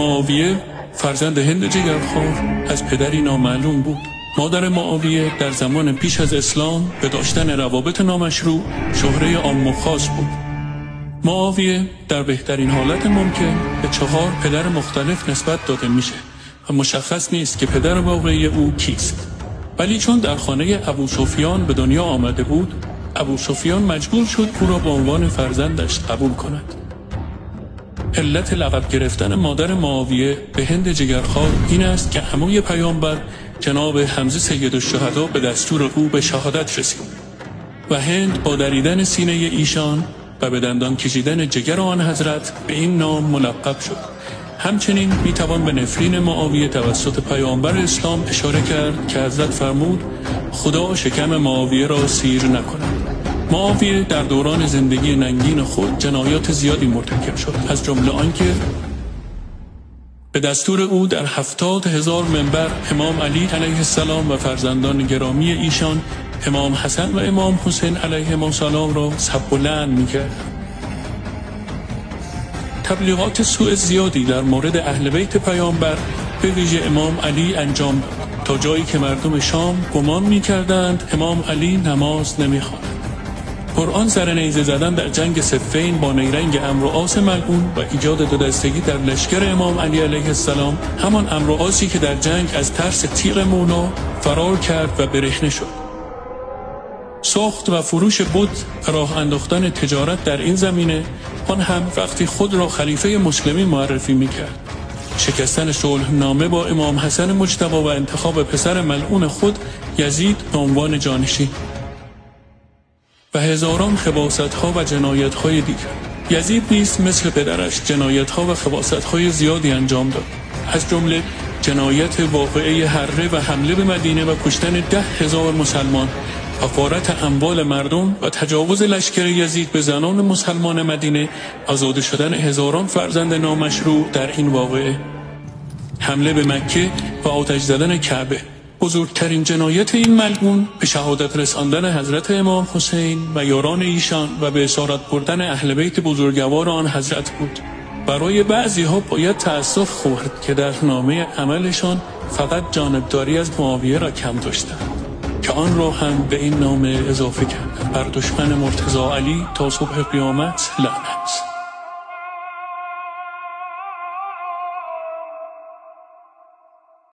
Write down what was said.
معاویه فرزند هند جگرخوار از پدری نامعلوم بود. مادر معاویه در زمان پیش از اسلام به داشتن روابط نامشروع شهره عام و خاص بود. معاویه در بهترین حالت ممکن به 4 پدر مختلف نسبت داده میشه و مشخص نیست که پدر واقعی او کیست. ولی چون در خانه ابوسفیان به دنیا آمده بود، ابوسفیان مجبور شد او را به عنوان فرزندش قبول کند. علت لقب گرفتن مادر معاویه به هند جگرخوار این است که عموی پیامبر جناب حمزه سیدالشهدا به دستور او به شهادت رسید و هند با دریدن سینه ایشان و به دندان کشیدن جگر آن حضرت به این نام ملقب شد. همچنین میتوان به نفرین معاویه توسط پیامبر اسلام اشاره کرد که حضرت فرمود خدا شکم معاویه را سیر نکند. معاویه در دوران زندگی ننگین خود جنایات زیادی مرتکب شد، از جمله آنکه به دستور او در 70,000 منبر امام علی علیه السلام و فرزندان گرامی ایشان امام حسن و امام حسین علیهم السلام را سب و لعن می‌کرد. تبلیغات سوء زیادی در مورد اهل بیت پیامبر به ویژه امام علی انجام داد تا جایی که مردم شام گمان می‌کردند امام علی نماز نمی‌خواند. قرآن سر نیزه زدن در جنگ صفین با نیرنگ عمرو و عاص ملعون و ایجاد دودستگی در لشکر امام علی علیه السلام، همان عمرو و عاصی که در جنگ از ترس تیغ مولا فرار کرد و برهنه شد. ساخت و فروش بت و راه انداختن تجارت در این زمینه، آن هم وقتی خود را خلیفه مسلمین معرفی میکرد. شکستن صلحنامه با امام حسن مجتبی و انتخاب پسر ملعون خود یزید به عنوان جانشین و هزاران خباثت‌ها و جنایت‌های دیگر. یزید نیز مثل پدرش جنایت‌ها و خباثت‌های زیادی انجام داد، از جمله جنایت واقعه حره و حمله به مدینه و کشتن 10,000 مسلمان و غارت اموال مردم و تجاوز لشکر یزید به زنان مسلمان مدینه، آزاده شدن هزاران فرزند نامشروع در این واقعه، حمله به مکه و آتش زدن کعبه. بزرگترین جنایت این ملعون به شهادت رساندن حضرت امام حسین و یاران ایشان و به اسارت بردن اهل بیت بزرگوار آن حضرت بود. برای بعضی ها باید تأسف خورد که در نامه عملشان فقط جانبداری از معاویه را کم داشتند که آن را هم به این نامه اضافه کردند: بر دشمن مرتضی علی تا صبح قیامت لعنت.